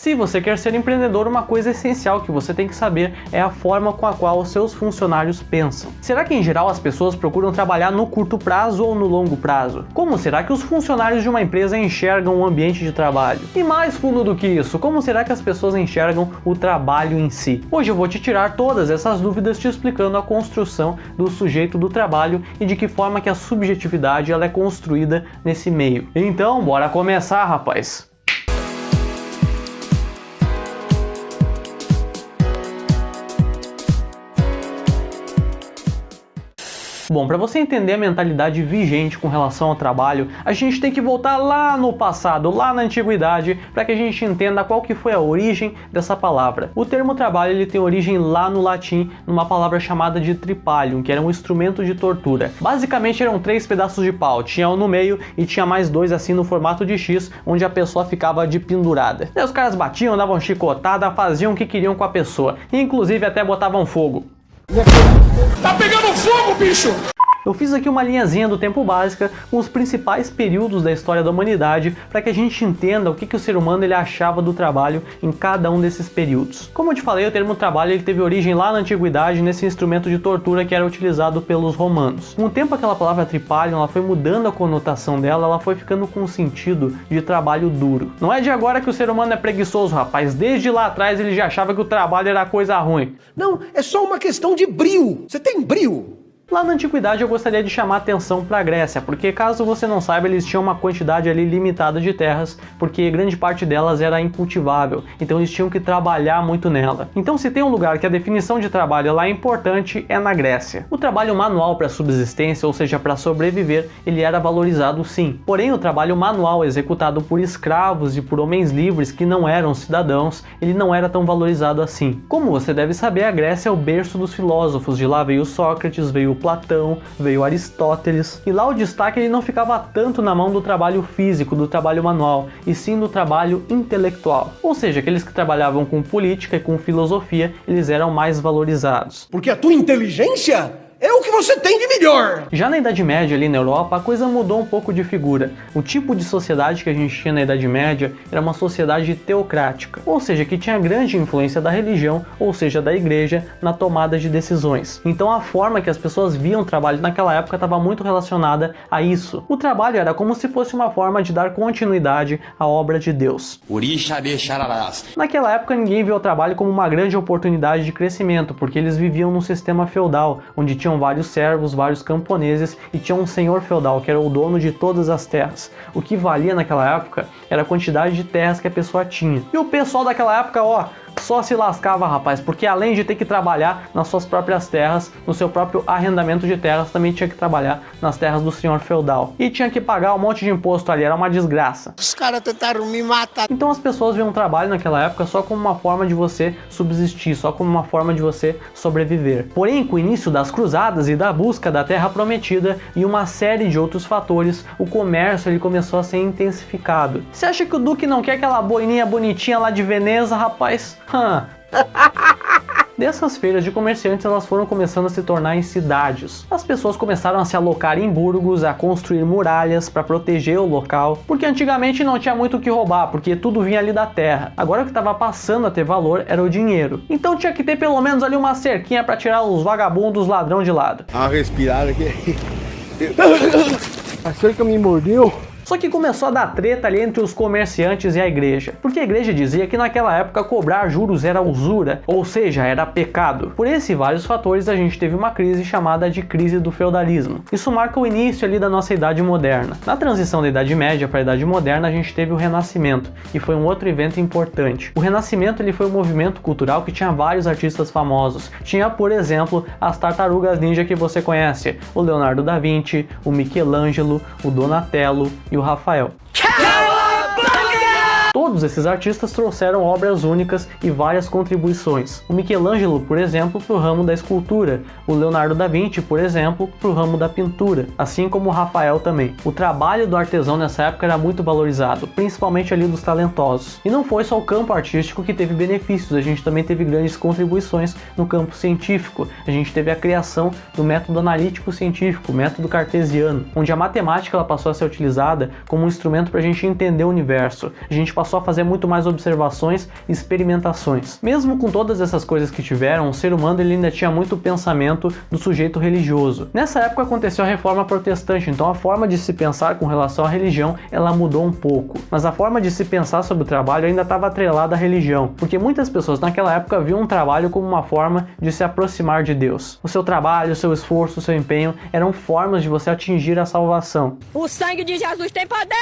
Se você quer ser empreendedor, uma coisa essencial que você tem que saber é a forma com a qual os seus funcionários pensam. Será que em geral as pessoas procuram trabalhar no curto prazo ou no longo prazo? Como será que os funcionários de uma empresa enxergam o ambiente de trabalho? E mais fundo do que isso, como será que as pessoas enxergam o trabalho em si? Hoje eu vou te tirar todas essas dúvidas te explicando a construção do sujeito do trabalho e de que forma que a subjetividade ela é construída nesse meio. Então, bora começar, rapaz! Bom, para você entender a mentalidade vigente com relação ao trabalho, a gente tem que voltar lá no passado, lá na antiguidade, para que a gente entenda qual que foi a origem dessa palavra. O termo trabalho ele tem origem lá no latim, numa palavra chamada de tripalium, que era um instrumento de tortura. Basicamente eram 3 pedaços de pau, tinha um no meio e tinha mais 2 assim no formato de X, onde a pessoa ficava de pendurada. Daí os caras batiam, davam chicotada, faziam o que queriam com a pessoa, e inclusive até botavam fogo. Tá pegando fogo, bicho! Eu fiz aqui uma linhazinha do tempo básica com os principais períodos da história da humanidade para que a gente entenda o que o ser humano ele achava do trabalho em cada um desses períodos. Como eu te falei, o termo trabalho ele teve origem lá na antiguidade nesse instrumento de tortura que era utilizado pelos romanos. Com o tempo aquela palavra tripalium ela foi mudando a conotação dela, ela foi ficando com o sentido de trabalho duro. Não é de agora que o ser humano é preguiçoso, rapaz. Desde lá atrás ele já achava que o trabalho era coisa ruim. Não, é só uma questão de brio. Você tem brio? Lá na antiguidade eu gostaria de chamar a atenção para a Grécia, porque caso você não saiba, eles tinham uma quantidade ali limitada de terras, porque grande parte delas era incultivável, então eles tinham que trabalhar muito nela. Então se tem um lugar que a definição de trabalho lá é importante, é na Grécia. O trabalho manual para subsistência, ou seja, para sobreviver, ele era valorizado sim. Porém o trabalho manual executado por escravos e por homens livres que não eram cidadãos, ele não era tão valorizado assim. Como você deve saber, a Grécia é o berço dos filósofos, de lá veio Sócrates, veio Platão, veio Aristóteles, e lá o destaque ele não ficava tanto na mão do trabalho físico, do trabalho manual, e sim do trabalho intelectual. Ou seja, aqueles que trabalhavam com política e com filosofia, eles eram mais valorizados. Porque a tua inteligência é o que você tem de melhor! Já na Idade Média, ali na Europa, a coisa mudou um pouco de figura. O tipo de sociedade que a gente tinha na Idade Média era uma sociedade teocrática, ou seja, que tinha grande influência da religião, ou seja, da igreja, na tomada de decisões. Então a forma que as pessoas viam o trabalho naquela época estava muito relacionada a isso. O trabalho era como se fosse uma forma de dar continuidade à obra de Deus. Naquela época ninguém via o trabalho como uma grande oportunidade de crescimento, porque eles viviam num sistema feudal, onde tinham vários servos, vários camponeses e tinha um senhor feudal que era o dono de todas as terras. O que valia naquela época era a quantidade de terras que a pessoa tinha. E o pessoal daquela época, ó, só se lascava, rapaz, porque além de ter que trabalhar nas suas próprias terras, no seu próprio arrendamento de terras, também tinha que trabalhar nas terras do senhor feudal. E tinha que pagar um monte de imposto ali, era uma desgraça. Os caras tentaram me matar. Então as pessoas viam o trabalho naquela época só como uma forma de você subsistir, só como uma forma de você sobreviver. Porém, com o início das cruzadas e da busca da terra prometida e uma série de outros fatores, o comércio ele começou a ser intensificado. Você acha que o Duque não quer aquela boininha bonitinha lá de Veneza, rapaz? Dessas feiras de comerciantes, elas foram começando a se tornar em cidades. As pessoas começaram a se alocar em burgos, a construir muralhas para proteger o local, porque antigamente não tinha muito o que roubar, porque tudo vinha ali da terra. Agora o que estava passando a ter valor era o dinheiro. Então tinha que ter pelo menos ali uma cerquinha para tirar os vagabundos, ladrão de lado. Uma respirada aqui. A cerca me mordeu. Só que começou a dar treta ali entre os comerciantes e a igreja, porque a igreja dizia que naquela época cobrar juros era usura, ou seja, era pecado. Por esses e vários fatores a gente teve uma crise chamada de crise do feudalismo. Isso marca o início ali da nossa Idade Moderna. Na transição da Idade Média para a Idade Moderna a gente teve o Renascimento, e foi um outro evento importante. O Renascimento ele foi um movimento cultural que tinha vários artistas famosos. Tinha, por exemplo, as tartarugas ninja que você conhece, o Leonardo da Vinci, o Michelangelo, o Donatello e o Rafael. Todos esses artistas trouxeram obras únicas e várias contribuições. O Michelangelo, por exemplo, para o ramo da escultura, o Leonardo da Vinci, por exemplo, para o ramo da pintura, assim como o Rafael também. O trabalho do artesão nessa época era muito valorizado, principalmente ali dos talentosos. E não foi só o campo artístico que teve benefícios, a gente também teve grandes contribuições no campo científico. A gente teve a criação do método analítico científico, o método cartesiano, onde a matemática ela passou a ser utilizada como um instrumento para a gente entender o universo. A gente passou passou a fazer muito mais observações e experimentações. Mesmo com todas essas coisas que tiveram, o ser humano ele ainda tinha muito pensamento do sujeito religioso. Nessa época aconteceu a Reforma Protestante, então a forma de se pensar com relação à religião, ela mudou um pouco. Mas a forma de se pensar sobre o trabalho ainda estava atrelada à religião, porque muitas pessoas naquela época viam um trabalho como uma forma de se aproximar de Deus. O seu trabalho, o seu esforço, o seu empenho eram formas de você atingir a salvação. O sangue de Jesus tem poder,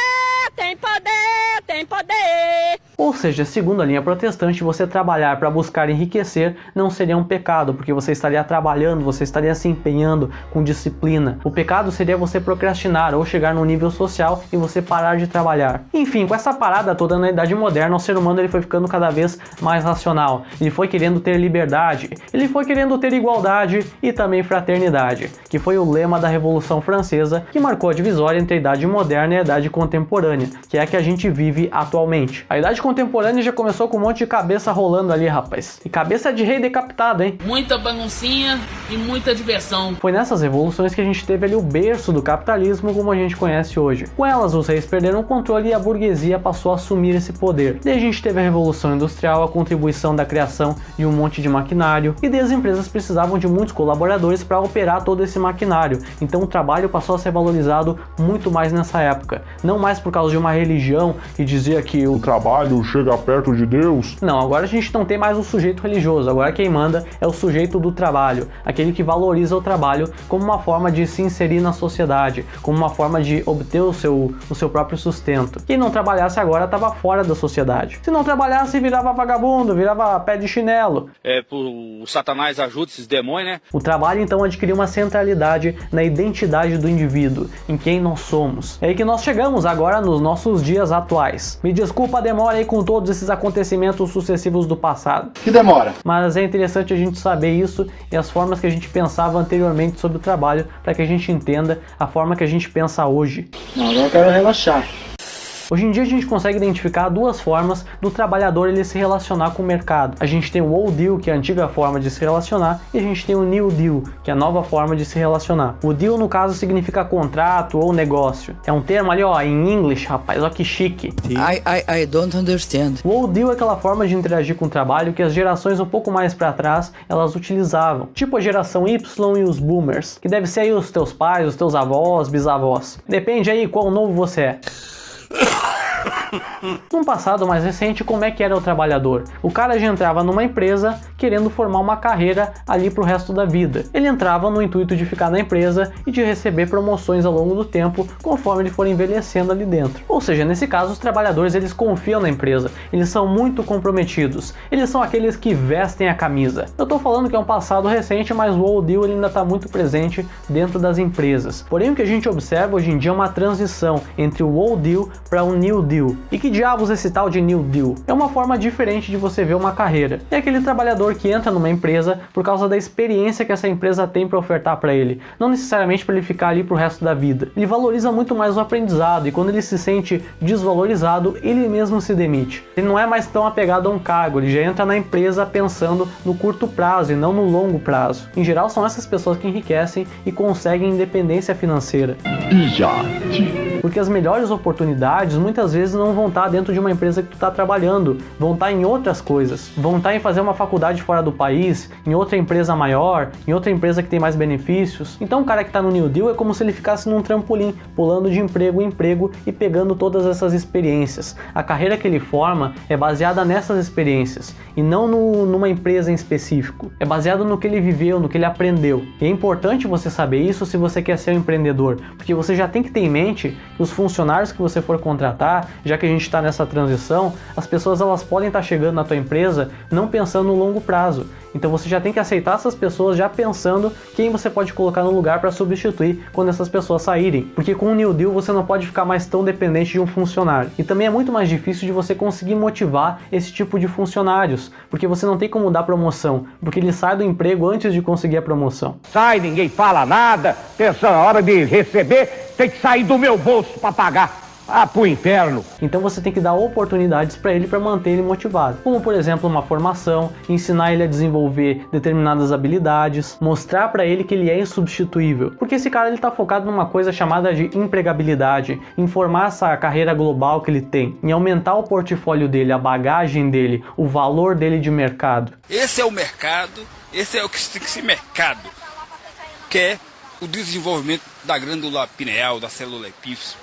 tem poder, tem poder. Ou seja, segundo a linha protestante, você trabalhar para buscar enriquecer não seria um pecado, porque você estaria trabalhando, você estaria se empenhando com disciplina. O pecado seria você procrastinar ou chegar num nível social e você parar de trabalhar. Enfim, com essa parada toda na Idade Moderna, o ser humano ele foi ficando cada vez mais racional. Ele foi querendo ter liberdade, ele foi querendo ter igualdade e também fraternidade, que foi o lema da Revolução Francesa, que marcou a divisória entre a Idade Moderna e a Idade Contemporânea, que é a que a gente vive atualmente. A Idade Contemporânea já começou com um monte de cabeça rolando ali, rapaz. E cabeça de rei decapitado, hein? Muita baguncinha e muita diversão. Foi nessas revoluções que a gente teve ali o berço do capitalismo como a gente conhece hoje. Com elas, os reis perderam o controle e a burguesia passou a assumir esse poder. Daí a gente teve a Revolução Industrial, a contribuição da criação de um monte de maquinário, e daí as empresas precisavam de muitos colaboradores para operar todo esse maquinário. Então o trabalho passou a ser valorizado muito mais nessa época. Não mais por causa de uma religião que dizia que o trabalho chega perto de Deus. Não, agora a gente não tem mais o sujeito religioso, agora quem manda é o sujeito do trabalho, aquele que valoriza o trabalho como uma forma de se inserir na sociedade, como uma forma de obter o seu próprio sustento. Quem não trabalhasse agora estava fora da sociedade. Se não trabalhasse, virava vagabundo, virava pé de chinelo. O Satanás ajuda esses demônios, né? O trabalho então adquiriu uma centralidade na identidade do indivíduo, em quem nós somos. É aí que nós chegamos agora nos nossos dias atuais. Me desculpa a demora aí com todos esses acontecimentos sucessivos do passado. Que demora? Mas é interessante a gente saber isso e as formas que a gente pensava anteriormente sobre o trabalho, para que a gente entenda a forma que a gente pensa hoje. Não, agora eu quero relaxar. Hoje em dia a gente consegue identificar duas formas do trabalhador ele se relacionar com o mercado. A gente tem o Old Deal, que é a antiga forma de se relacionar, e a gente tem o New Deal, que é a nova forma de se relacionar. O Deal, no caso, significa contrato ou negócio. É um termo ali, ó, em inglês, rapaz, ó que chique. I don't understand. O Old Deal é aquela forma de interagir com o trabalho que as gerações um pouco mais para trás, elas utilizavam. Tipo a geração Y e os Boomers, que deve ser aí os teus pais, os teus avós, bisavós. Depende aí qual novo você é. Num passado mais recente, como é que era o trabalhador? O cara já entrava numa empresa querendo formar uma carreira ali pro resto da vida. Ele entrava no intuito de ficar na empresa e de receber promoções ao longo do tempo, conforme ele for envelhecendo ali dentro. Ou seja, nesse caso, os trabalhadores eles confiam na empresa, eles são muito comprometidos, eles são aqueles que vestem a camisa. Eu tô falando que é um passado recente, mas o Old Deal ele ainda tá muito presente dentro das empresas. Porém, o que a gente observa hoje em dia é uma transição entre o Old Deal para o New Deal. E que diabos é esse tal de New Deal? É uma forma diferente de você ver uma carreira. É aquele trabalhador que entra numa empresa por causa da experiência que essa empresa tem para ofertar para ele, não necessariamente para ele ficar ali pro resto da vida. Ele valoriza muito mais o aprendizado e quando ele se sente desvalorizado, ele mesmo se demite. Ele não é mais tão apegado a um cargo, ele já entra na empresa pensando no curto prazo e não no longo prazo. Em geral, são essas pessoas que enriquecem e conseguem independência financeira. Porque as melhores oportunidades muitas vezes não vão estar dentro de uma empresa que tu está trabalhando, vão estar em outras coisas, vão estar em fazer uma faculdade fora do país, em outra empresa maior, em outra empresa que tem mais benefícios. Então o cara que está no New Deal é como se ele ficasse num trampolim, pulando de emprego em emprego e pegando todas essas experiências. A carreira que ele forma é baseada nessas experiências e não numa empresa em específico. É baseado no que ele viveu, no que ele aprendeu. E é importante você saber isso se você quer ser um empreendedor, porque você já tem que ter em mente que os funcionários que você for contratar, já que a gente está nessa transição, as pessoas elas podem estar chegando na tua empresa não pensando no longo prazo. Então você já tem que aceitar essas pessoas já pensando quem você pode colocar no lugar para substituir quando essas pessoas saírem. Porque com o New Deal você não pode ficar mais tão dependente de um funcionário. E também é muito mais difícil de você conseguir motivar esse tipo de funcionários, porque você não tem como dar promoção, porque ele sai do emprego antes de conseguir a promoção. Sai, ninguém fala nada, atenção, a hora de receber tem que sair do meu bolso para pagar. Ah, pro inferno! Então você tem que dar oportunidades para ele manter ele motivado. Como por exemplo uma formação, ensinar ele a desenvolver determinadas habilidades, mostrar para ele que ele é insubstituível. Porque esse cara ele tá focado numa coisa chamada de empregabilidade, em formar essa carreira global que ele tem, em aumentar o portfólio dele, a bagagem dele, o valor dele de mercado. Esse é o mercado, esse é o que esse mercado quer, o desenvolvimento da glândula pineal, da célula epífise,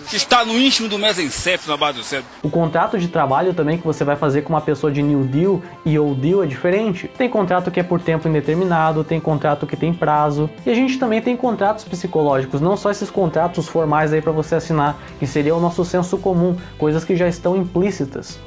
que está no íntimo do mesencéfalo, na base do cérebro. O contrato de trabalho também que você vai fazer com uma pessoa de New Deal e Old Deal é diferente. Tem contrato que é por tempo indeterminado, tem contrato que tem prazo. E a gente também tem contratos psicológicos, não só esses contratos formais aí para você assinar, que seria o nosso senso comum, coisas que já estão implícitas.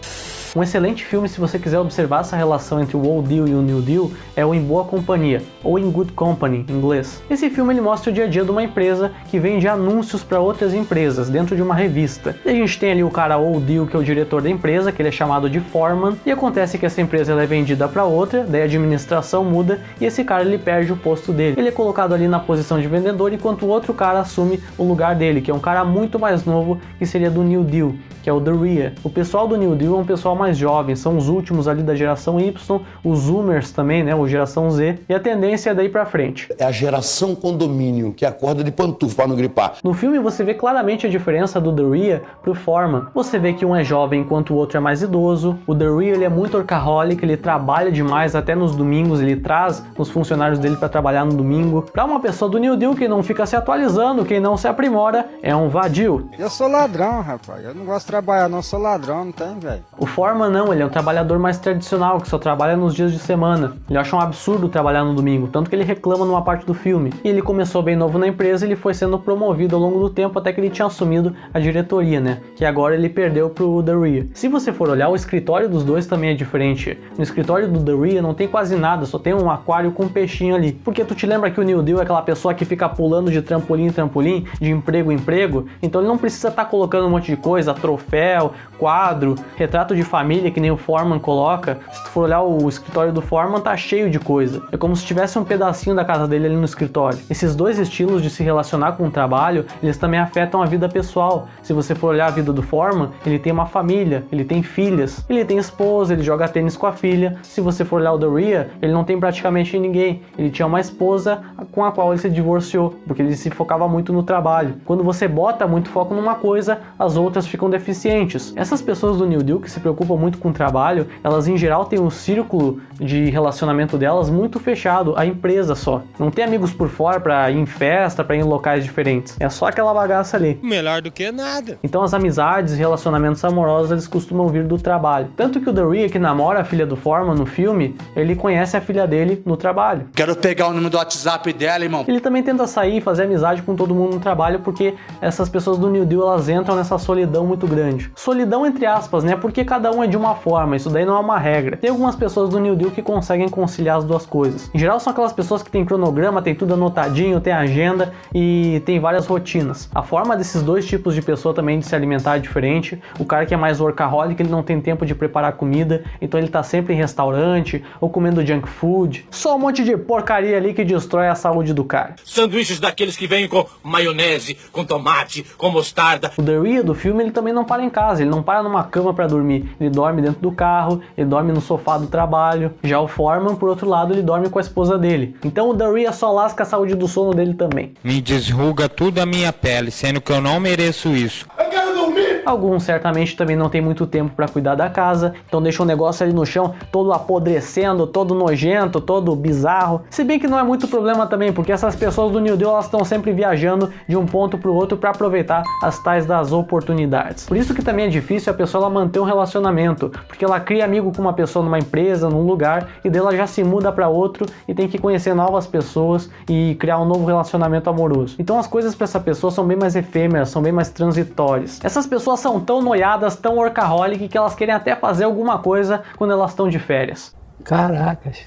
Um excelente filme, se você quiser observar essa relação entre o Old Deal e o New Deal, é o Em Boa Companhia, ou In Good Company, em inglês. Esse filme ele mostra o dia a dia de uma empresa que vende anúncios para outras empresas, dentro de uma revista. E a gente tem ali o cara Old Deal, que é o diretor da empresa, que ele é chamado de Foreman, e acontece que essa empresa ela é vendida para outra, daí a administração muda, e esse cara ele perde o posto dele. Ele é colocado ali na posição de vendedor, enquanto o outro cara assume o lugar dele, que é um cara muito mais novo, que seria do New Deal, que é o The Rhea. O pessoal do New Deal é um pessoal mais jovem, são os últimos ali da geração Y, os Zoomers também, né, ou geração Z, e a tendência é daí pra frente. É a geração condomínio, que acorda de pantufa para não gripar. No filme você vê claramente a diferença do The Rhea pro Foreman. Você vê que um é jovem enquanto o outro é mais idoso. O The Rhea ele é muito workaholic, ele trabalha demais até nos domingos, ele traz os funcionários dele para trabalhar no domingo. Para uma pessoa do New Deal que não fica se atualizando, quem não se aprimora, é um vadio. Eu sou ladrão, rapaz, eu não gosto de trabalhar não, sou ladrão, não tem, velho. O Foreman não, ele é um trabalhador mais tradicional, que só trabalha nos dias de semana. Ele acha um absurdo trabalhar no domingo, tanto que ele reclama numa parte do filme. E ele começou bem novo na empresa, ele foi sendo promovido ao longo do tempo até que ele tinha assumido a diretoria, né? Que agora ele perdeu pro The Rhea. Se você for olhar, o escritório dos dois também é diferente. No escritório do The Rhea não tem quase nada, só tem um aquário com um peixinho ali. Porque tu te lembra que o New Deal é aquela pessoa que fica pulando de trampolim em trampolim, de emprego em emprego? Então ele não precisa estar colocando um monte de coisa, troféu, quadro, retrato de família, que nem o Foreman coloca. Se tu for olhar o escritório do Foreman, tá cheio de coisa. É como se tivesse um pedacinho da casa dele ali no escritório. Esses dois estilos de se relacionar com o trabalho, eles também afetam a vida pessoal. Se você for olhar a vida do Foreman, ele tem uma família, ele tem filhas, ele tem esposa, ele joga tênis com a filha. Se você for olhar o The Rhea, ele não tem praticamente ninguém. Ele tinha uma esposa com a qual ele se divorciou, porque ele se focava muito no trabalho. Quando você bota muito foco numa coisa, as outras ficam deficientes. Essas pessoas do New Deal que se preocupam muito com o trabalho, elas em geral têm um círculo de relacionamento delas muito fechado, a empresa só. Não tem amigos por fora pra ir em festa, pra ir em locais diferentes. É só aquela bagaça ali. Melhor do que nada. Então as amizades e relacionamentos amorosos, eles costumam vir do trabalho. Tanto que o The Rhea, que namora a filha do Foreman no filme, ele conhece a filha dele no trabalho. Quero pegar o número do WhatsApp dela, irmão. Ele também tenta sair e fazer amizade com todo mundo no trabalho, porque essas pessoas do New Deal, elas entram nessa solidão muito grande. Solidão entre aspas, né? Porque cada um é de uma forma, isso daí não é uma regra. Tem algumas pessoas do New Deal que conseguem conciliar as duas coisas. Em geral são aquelas pessoas que têm cronograma, tem tudo anotadinho, tem agenda e tem várias rotinas. A forma desses dois tipos de pessoa também de se alimentar é diferente. O cara que é mais workaholic, ele não tem tempo de preparar comida, então ele tá sempre em restaurante ou comendo junk food. Só um monte de porcaria ali que destrói a saúde do cara. Sanduíches daqueles que vêm com maionese, com tomate, com mostarda. O The Rhea do filme, ele também não para em casa, ele não para numa cama para dormir. Ele dorme dentro do carro, ele dorme no sofá do trabalho. Já o Foreman, por outro lado, ele dorme com a esposa dele. Então o The Rhea só lasca a saúde do sono dele também. Me desruga tudo a minha pele, sendo que eu não mereço isso. Eu quero dormir! Alguns certamente também não tem muito tempo para cuidar da casa, então deixa um negócio ali no chão todo apodrecendo, todo nojento, todo bizarro. Se bem que não é muito problema também, porque essas pessoas do New Deal, elas estão sempre viajando de um ponto para o outro para aproveitar as tais das oportunidades. Por isso que também é difícil a pessoa ela manter um relacionamento, porque ela cria amigo com uma pessoa numa empresa, num lugar, e dela já se muda para outro e tem que conhecer novas pessoas e criar um novo relacionamento amoroso. Então as coisas para essa pessoa são bem mais efêmeras, são bem mais transitórias. Essas pessoas são tão noiadas, tão workaholic, que elas querem até fazer alguma coisa quando elas estão de férias. Caracas.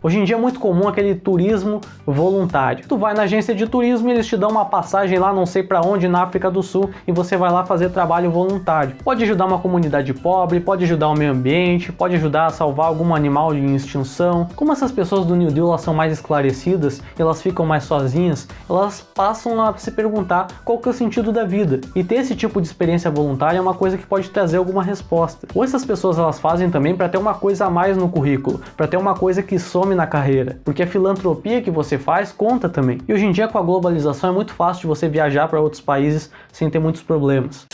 Hoje em dia é muito comum aquele turismo voluntário. Tu vai na agência de turismo e eles te dão uma passagem lá não sei pra onde, na África do Sul, e você vai lá fazer trabalho voluntário. Pode ajudar uma comunidade pobre, pode ajudar o meio ambiente, pode ajudar a salvar algum animal em extinção. Como essas pessoas do New Deal elas são mais esclarecidas, elas ficam mais sozinhas, elas passam a se perguntar qual que é o sentido da vida. E ter esse tipo de experiência voluntária é uma coisa que pode trazer alguma resposta. Ou essas pessoas elas fazem também para ter uma coisa a mais no currículo, para ter uma coisa que some na carreira, porque a filantropia que você faz conta também. E hoje em dia com a globalização é muito fácil de você viajar para outros países sem ter muitos problemas.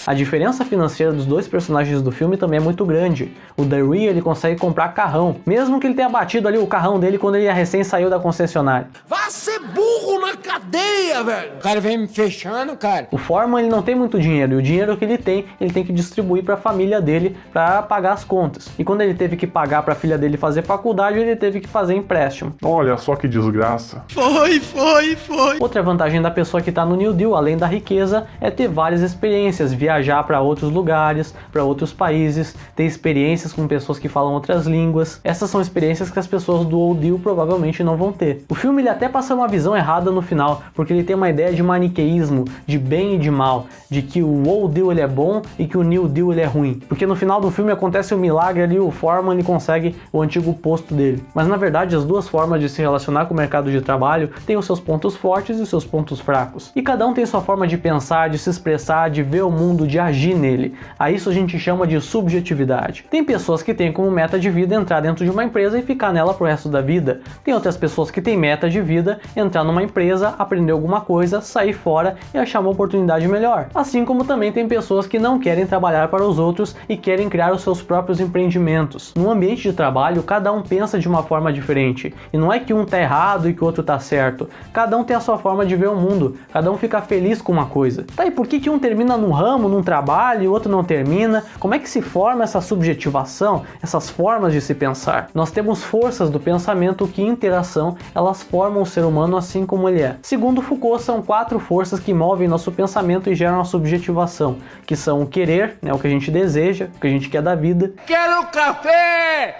A diferença financeira dos dois personagens do filme também é muito grande. O Darryl, ele consegue comprar carrão, mesmo que ele tenha batido ali o carrão dele quando ele recém saiu da concessionária. Vai ser burro na cadeia, velho! O cara vem me fechando, cara. O Foreman, ele não tem muito dinheiro, e o dinheiro que ele tem que distribuir para a família dele para pagar as contas. E quando ele teve que pagar para a filha dele fazer faculdade, ele teve que fazer empréstimo. Olha só que desgraça. Foi. Outra vantagem da pessoa que está no New Deal, além da riqueza, é ter várias experiências, viajar para outros lugares, para outros países, ter experiências com pessoas que falam outras línguas. Essas são experiências que as pessoas do Old Deal provavelmente não vão ter. O filme ele até passa uma visão errada no final, porque ele tem uma ideia de maniqueísmo, de bem e de mal, de que o Old Deal ele é bom e que o New Deal ele é ruim. Porque no final do filme acontece um milagre ali, o Foreman ele consegue o antigo posto dele. Mas na verdade as duas formas de se relacionar com o mercado de trabalho têm os seus pontos fortes e os seus pontos fracos. E cada um tem sua forma de pensar, de se expressar, de ver o mundo, de agir nele. A isso a gente chama de subjetividade. Tem pessoas que têm como meta de vida entrar dentro de uma empresa e ficar nela pro resto da vida. Tem outras pessoas que têm meta de vida entrar numa empresa, aprender alguma coisa, sair fora e achar uma oportunidade melhor. Assim como também tem pessoas que não querem trabalhar para os outros e querem criar os seus próprios empreendimentos. No ambiente de trabalho, cada um pensa de uma forma diferente. E não é que um tá errado e que o outro tá certo. Cada um tem a sua forma de ver o mundo. Cada um fica feliz com uma coisa. Tá, e por que um termina num ramo, num trabalho, e o outro não termina? Como é que se forma essa subjetivação, essas formas de se pensar? Nós temos forças do pensamento que, em interação, elas formam o ser humano assim como ele é. Segundo Foucault, são 4 forças que movem nosso pensamento e geram a subjetivação, que são o querer, né, o que a gente deseja, o que a gente quer da vida. Quero café!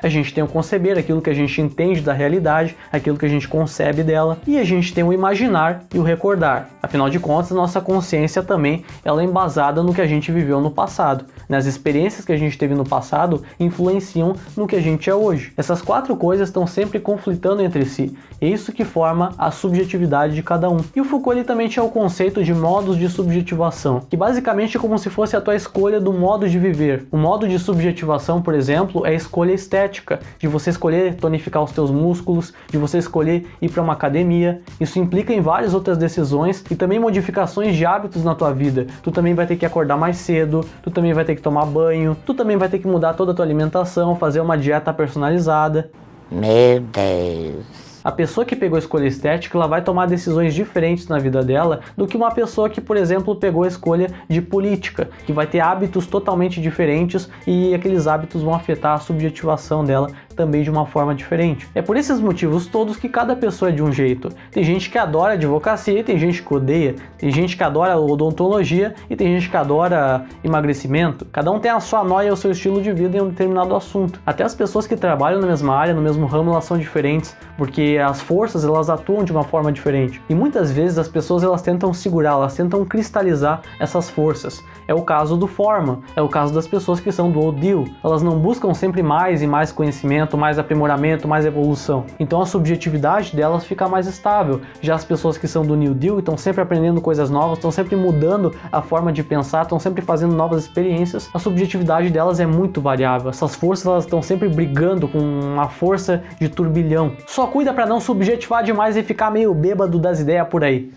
A gente tem o conceber, aquilo que a gente entende da realidade, aquilo que a gente concebe dela, e a gente tem o imaginar e o recordar. Afinal de contas, nossa consciência também ela é embasada no que a gente viveu no passado. As experiências que a gente teve no passado influenciam no que a gente é hoje. Essas 4 coisas estão sempre conflitando entre si. É isso que forma a subjetividade de cada um. E o Foucault ele também tinha o conceito de modos de subjetivação, que basicamente é como se fosse a tua escolha do modo de viver. O modo de subjetivação, por exemplo, é a escolha estética, de você escolher tonificar os teus músculos, de você escolher ir para uma academia. Isso implica em várias outras decisões e também modificações de hábitos na tua vida. Tu também vai ter que acordar mais cedo, tu também vai ter que tomar banho, tu também vai ter que mudar toda a tua alimentação, fazer uma dieta personalizada. Meu Deus. A pessoa que pegou a escolha estética, ela vai tomar decisões diferentes na vida dela do que uma pessoa que, por exemplo, pegou a escolha de política, que vai ter hábitos totalmente diferentes e aqueles hábitos vão afetar a subjetivação dela também de uma forma diferente. É por esses motivos todos que cada pessoa é de um jeito. Tem gente que adora advocacia e tem gente que odeia. Tem gente que adora odontologia e tem gente que adora emagrecimento. Cada um tem a sua noia e o seu estilo de vida em um determinado assunto. Até as pessoas que trabalham na mesma área, no mesmo ramo, elas são diferentes, porque as forças elas atuam de uma forma diferente. E muitas vezes as pessoas elas tentam segurar, elas tentam cristalizar essas forças. É o caso do Foreman, é o caso das pessoas que são do Old Deal. Elas não buscam sempre mais e mais conhecimento, mais aprimoramento, mais evolução. Então a subjetividade delas fica mais estável. Já as pessoas que são do New Deal estão sempre aprendendo coisas novas, estão sempre mudando a forma de pensar, estão sempre fazendo novas experiências. A subjetividade delas é muito variável. Essas forças elas estão sempre brigando com uma força de turbilhão. Só cuida para não subjetivar demais e ficar meio bêbado das ideias por aí.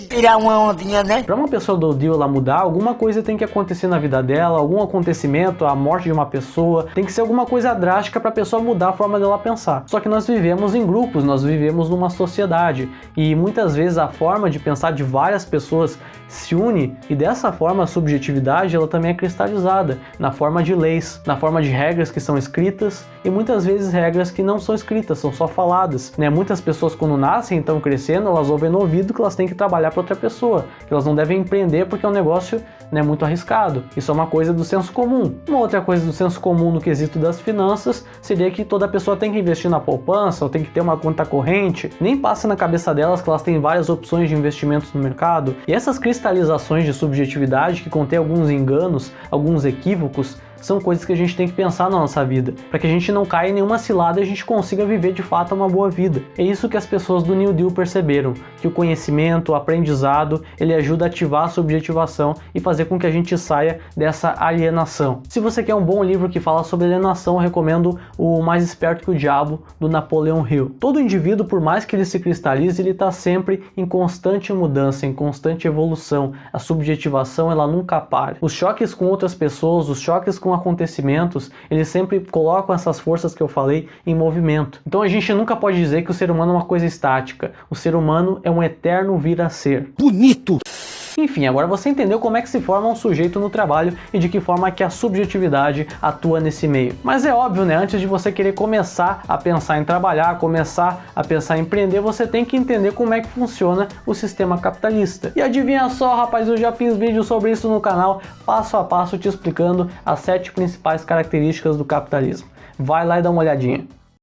Tirar uma ondinha, né? Para uma pessoa do Deal ela mudar, alguma coisa tem que acontecer na vida dela, algum acontecimento, a morte de uma pessoa, tem que ser alguma coisa drástica para a pessoa mudar a forma dela pensar. Só que nós vivemos em grupos, nós vivemos numa sociedade e muitas vezes a forma de pensar de várias pessoas se une e dessa forma a subjetividade ela também é cristalizada na forma de leis, na forma de regras que são escritas e muitas vezes regras que não são escritas, são só faladas, né? Muitas pessoas quando nascem, então crescendo, elas ouvem no ouvido que elas têm que trabalhar para outra pessoa, que elas não devem empreender porque é um negócio não é muito arriscado. Isso é uma coisa do senso comum. Uma outra coisa do senso comum no quesito das finanças seria que toda pessoa tem que investir na poupança ou tem que ter uma conta corrente. Nem passa na cabeça delas que elas têm várias opções de investimentos no mercado. E essas cristalizações de subjetividade que contêm alguns enganos, alguns equívocos, são coisas que a gente tem que pensar na nossa vida, para que a gente não caia em nenhuma cilada e a gente consiga viver de fato uma boa vida. É isso que as pessoas do New Deal perceberam, que o conhecimento, o aprendizado, ele ajuda a ativar a subjetivação e fazer com que a gente saia dessa alienação. Se você quer um bom livro que fala sobre alienação, eu recomendo O Mais Esperto que o Diabo, do Napoleon Hill. Todo indivíduo, por mais que ele se cristalize, ele está sempre em constante mudança, em constante evolução. A subjetivação, ela nunca para. Os choques com outras pessoas, os choques com acontecimentos, eles sempre colocam essas forças que eu falei em movimento. Então a gente nunca pode dizer que o ser humano é uma coisa estática. O ser humano é um eterno vir a ser. Bonito! Enfim, agora você entendeu como é que se forma um sujeito no trabalho e de que forma que a subjetividade atua nesse meio. Mas é óbvio, né? Antes de você querer começar a pensar em trabalhar, começar a pensar em empreender, você tem que entender como é que funciona o sistema capitalista. E adivinha só, rapaz, eu já fiz vídeo sobre isso no canal, passo a passo te explicando as 7 principais características do capitalismo. Vai lá e dá uma olhadinha.